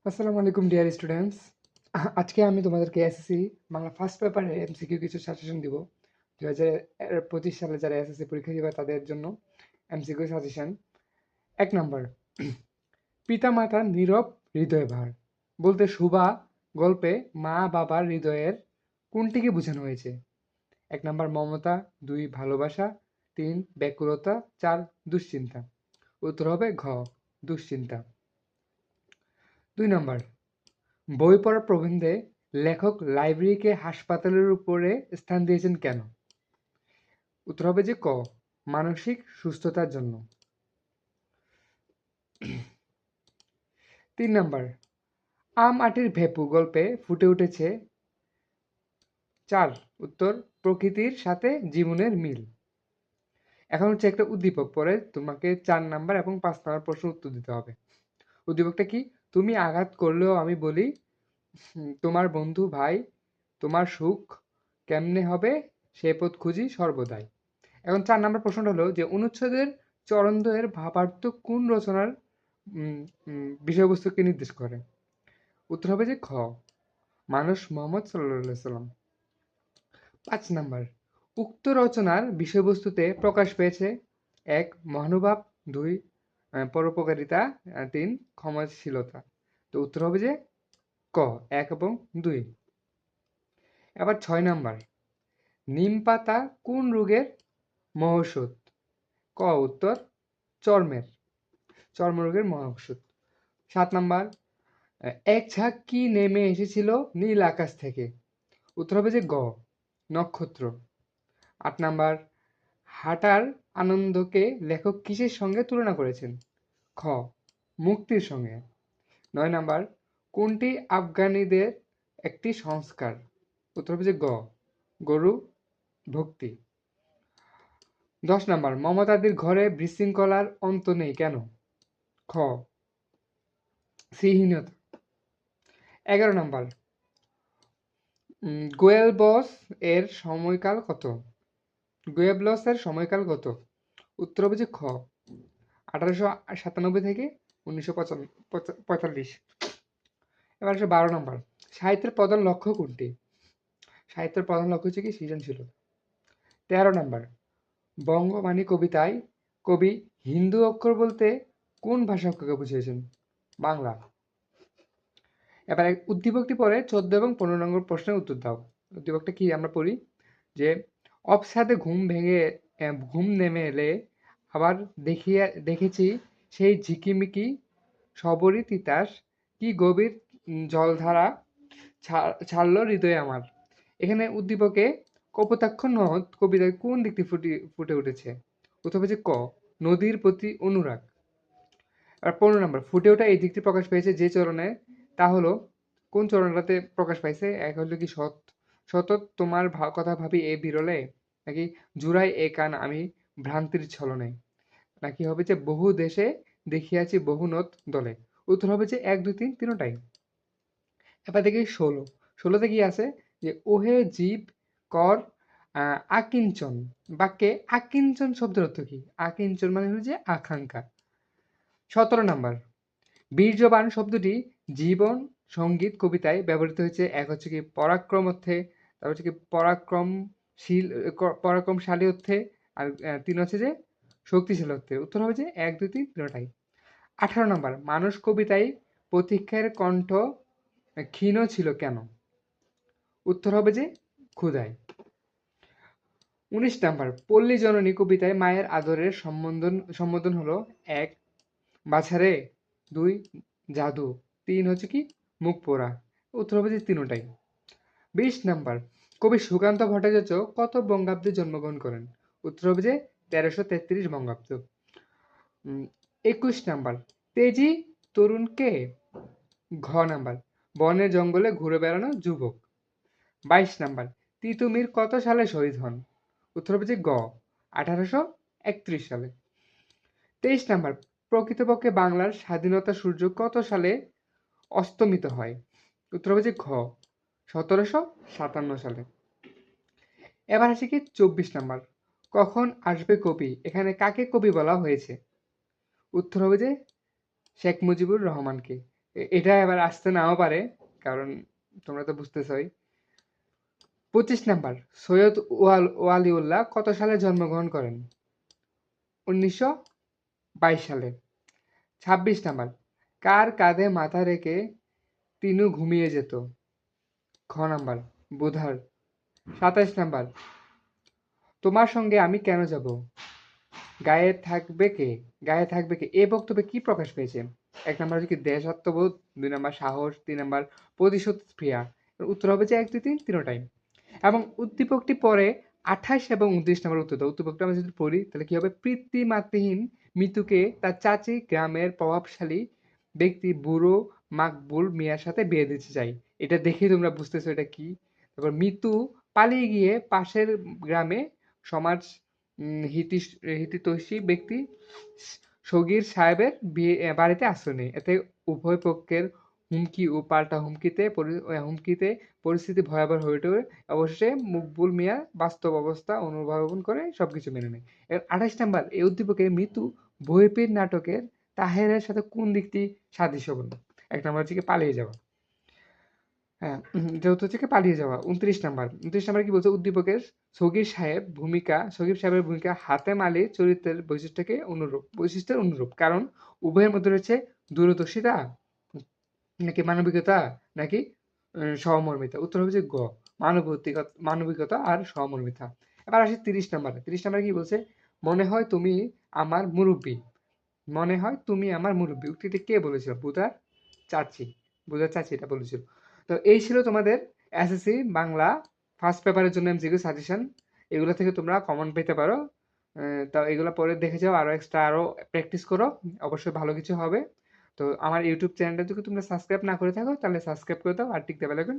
আসসালামু আলাইকুম dear students. আজকে আমি তোমাদেরকে এসএসসি বাংলা ফার্স্ট পেপারে এমসিকিউ কিছু সাজেশন দিব। 2025 সালে যারা এসএসসি পরীক্ষা দিবে তাদের জন্য এমসিকিউ সাজেশন। 1 নম্বর, পিতামাতার নীরব হৃদয় ভার বলতে শুভা গল্পে মা বাবার হৃদয়ের কোনটিকে বোঝানো হয়েছে? 1 নম্বর মমতা, 2 ভালোবাসা, 3 ব্যাকুলতা, 4 দুশ্চিন্তা। উত্তর হবে ঘ দুশ্চিন্তা। 2 নম্বর, বই পড়ার প্রবন্ধে লেখক লাইব্রেরিকে হাসপাতালের উপরে স্থান দিয়েছেন কেন? উত্তর হবে যে ক মানসিক সুস্থতার জন্য। 3 নম্বর, আম আটির ভেপু গল্পে ফুটে উঠেছে 4 উত্তর প্রকৃতির সাথে জীবনের মিল। এখন হচ্ছে একটা উদ্দীপক পরে তোমাকে 4 নম্বর এবং 5 নম্বর প্রশ্ন উত্তর দিতে হবে। উদ্দীপকটা কি? তুমি আঘাত করলেও আমি বলি তোমার বন্ধু ভাই, তোমার সুখ কেমনে হবে সে পথ খুঁজি সর্বদাই। এখন 4 নম্বর প্রশ্নটা হলো যে অনুচ্ছেদের চরণদ্বয়ের ভাবার্থ কোন রচনার বিষয়বস্তুকে নির্দেশ করে? উত্তর হবে যে খ মানুষ মোহাম্মদ সাল্লাল্লাহু সাল্লাম। 5 নম্বর, উক্ত রচনার বিষয়বস্তুতে প্রকাশ পেয়েছে 1 মহানুভাব, 2 পরোপকারিতা, 3 ক্ষমাশীলতা। তো উত্তর হবে যে ক 1 এবং 2। এবার 6 নম্বর, নিম পাতা কোন রোগের মহৌষধ? ক উত্তর চর্মের, চর্মরোগের মহৌষধ। 7 নম্বর, এক ঝাঁক কি নেমে এসেছিল নীল আকাশ থেকে? উত্তর হবে যে গ নক্ষত্র। 8 নম্বর, হাঁটার আনন্দকে লেখক কিসের সঙ্গে তুলনা করেছেন? খ মুক্তির সঙ্গে। 9 নম্বর, কোনটি আফগানিদের একটি সংস্কার? উত্তর হবে যে গ গরু ভক্তি। 10 নম্বর, মমতাদির ঘরে বিশৃঙ্খলার অন্ত নেই কেন? খ শ্রীহীনতা। 11 নম্বর, গোয়েবলস এর সময়কাল কত? গোয়েবলস এর সময়কাল কত? উত্তর হবে যে খ 1897 থেকে 1945। এবার আসে 12 নম্বর, সাহিত্যের প্রধান লক্ষ্য কোনটি? সাহিত্যের প্রধান লক্ষ্য হচ্ছে কি সৃজনশীলতা। 13 নম্বর, বঙ্গবাণী কবিতায় কবি হিন্দু অক্ষর বলতে কোন ভাষা অক্ষরকে বুঝিয়েছেন? বাংলা। এবার উদ্দীপকটি পরে 14 এবং 15 নম্বর প্রশ্নের উত্তর দাও। উদ্দীপকটা কি আমরা পড়ি যে অবসাদে ঘুম নেমে এলে আবার দেখেছি সেই ঝিকিমিকি সবরই তিতাস কি গভীর জলধারা ছাড়লো হৃদয়ে আমার। এখানে উদ্দীপকে কপোতাক্ষ নদ কবিতায় কোন দিকটি ফুটে উঠেছে? উত্তর হবে যে ক নদীর প্রতি অনুরাগ। আর 15 নম্বর, ফুটে ওঠা এই দিকটি প্রকাশ পেয়েছে যে চরণে, তা হলো কোন চরণটাতে প্রকাশ পাইছে? এক হলো কি সতত তোমার কথা ভাবি এ বিরলে, নাকি জুড়াই এ কান আমি ভ্রান্তির ছলনে, নাকি হবে যে বহু দেশে দেখিয়াছি বহু নদ দলে। উত্তর হবে যে 1 2 3 তিনটাই। এবার দেখি 16তে কি আছে যে ওহে জীব কর আকিঞ্চন। বাক্যে আকিঞ্চন শব্দের অর্থ কি? আকিঞ্চন মানে হলো যে আকাঙ্ক্ষা। 17 নম্বর, বীর্যবান শব্দটি জীবন সঙ্গীত কবিতায় ব্যবহৃত হয়েছে। এক হচ্ছে কি পরাক্রম অর্থে, তারপর হচ্ছে কি পরাক্রমশালী অর্থে, আর 3 হচ্ছে যে শক্তিশালী অর্থে। উত্তর হবে যে 1 2 3 তিনটাই। 18 নম্বর, মানুষ কবিতায় প্রতীক্ষার কণ্ঠ ক্ষীণ ছিল কেন? উত্তর হবে যে ক্ষুধায়। 19 নম্বর, পল্লী জননী কবিতায় মায়ের আদরের সম্বোধন হলো 1 বাছারে, 2 জাদু, 3 হচ্ছে কি মুখ পোড়া। উত্তর হবে যে তিনটাই। 20 নম্বর, কবি সুকান্ত ভট্টাচার্য কত বঙ্গাব্দে জন্মগ্রহণ করেন? উত্তর হবে যে 1333 বঙ্গাব্দ। 21 নম্বর, তেজি তরুণ কে? ঘ নাম্বার, বনে জঙ্গলে ঘুরে বেড়ানো যুবক। 22 নম্বর, তিতুমির কত সালে শহীদ হন? উত্তর হবে যে গ 1831 সালে। 23 নম্বর, প্রকৃতপক্ষে বাংলার স্বাধীনতা সূর্য কত সালে অস্তমিত হয়? উত্তর হবে যে ঘ 1757 সালে। এবার আসি কি 24 নম্বর, কখন আসবে কবি এখানে কাকে কবি বলা হয়েছে? উত্তর হবে যে শেখ মুজিবুর রহমানকে। এটা এবার আসতে নাও পারে, কারণ তোমরা তো বুঝতেছই। 25 নাম্বার, সৈয়দ ওয়ালিউল্লাহ কত সালে জন্মগ্রহণ করেন? 1922 সালে। 26 নাম্বার, কার কাঁধে মাথা রেখে তিনু ঘুমিয়ে যেত? খ নাম্বার, বুধার। 27 নাম্বার, তোমার সঙ্গে আমি কেন যাব? গায়ে থাকবে কে? গায়ে থাকবে কে? এ বক্তব্যে কি প্রকাশ পেয়েছে? 1 নাম্বার হচ্ছে কি দেশাত্মবোধ, 2 নাম্বার সাহস, 3 নাম্বার প্রতিশোধ স্পৃহা। এর উত্তর হবে যে 1, 2, 3 তিনোটাই। এবং উদ্দীপকটি পরে 28 এবং 29 নাম্বার উত্তর দাও। উদ্দীপকটা আমরা যদি পড়ি তাহলে কি হবে? পিতৃমাতৃহীন মিতুকে তার চাচি গ্রামের প্রভাবশালী ব্যক্তি বুড়ো মাকবুল মিয়ার সাথে বিয়ে দিতে চাই। এটা দেখেই তোমরা বুঝতেছো এটা কি। তারপর মিতু পালিয়ে গিয়ে পাশের গ্রামে সমাজ হিতৈষী ব্যক্তি সগীর সাহেবের বাড়িতে আশ্রয় নেয়। এতে উভয় পক্ষের হুমকি ও পাল্টা হুমকিতে পরিস্থিতি ভয়াবহ হয়ে ওঠে। অবশেষে মকবুল মিয়া বাস্তব অবস্থা অনুধাবন করে সবকিছু মেনে নেয়। এর 28 নাম্বার, এই উদ্দীপকে মিতু বইপীর নাটকের তাহেরের সাথে কোন দিকটি সাদৃশ্যপূর্ণ? 1 নাম্বার হচ্ছে কি পালিয়ে যাওয়া। হ্যাঁ, যেহেতু হচ্ছে কি পালিয়ে যাওয়া। 29 নাম্বার কি বলছে? উদ্দীপকের সগীর সাহেবের ভূমিকা হাতেম আলীর চরিত্রের বৈশিষ্ট্যের অনুরূপ, কারণ উভয়ের মধ্যে রয়েছে দূরদর্শিতা নাকি মানবিকতা নাকি সহমর্মিতা। উত্তর হবে যে গ, মানবিকতা আর সহমর্মিতা। এবার আসি 30 নাম্বার। 30 নাম্বার কি বলছে? মনে হয় তুমি আমার মুরব্বী, মনে হয় তুমি আমার মুরব্বী। উক্তিটি কে বলেছিল? চাচি বুধার চাচি এটা বলেছিল। তো এই ছিল তোমাদের এসএসসি বাংলা ফার্স্ট পেপারের জন্য এমসিকিউ সাজেশন। এগুলো থেকে তোমরা কমন পেতে পারো। তো এগুলো পরে দেখে যাও, আরো এক্সট্রা আরো প্র্যাকটিস করো, অবশ্যই ভালো কিছু হবে। তো আমার ইউটিউব চ্যানেলটা যদি তোমরা সাবস্ক্রাইব না করে থাকো তাহলে সাবস্ক্রাইব করে দাও আর টিক দেবে লাগবেন।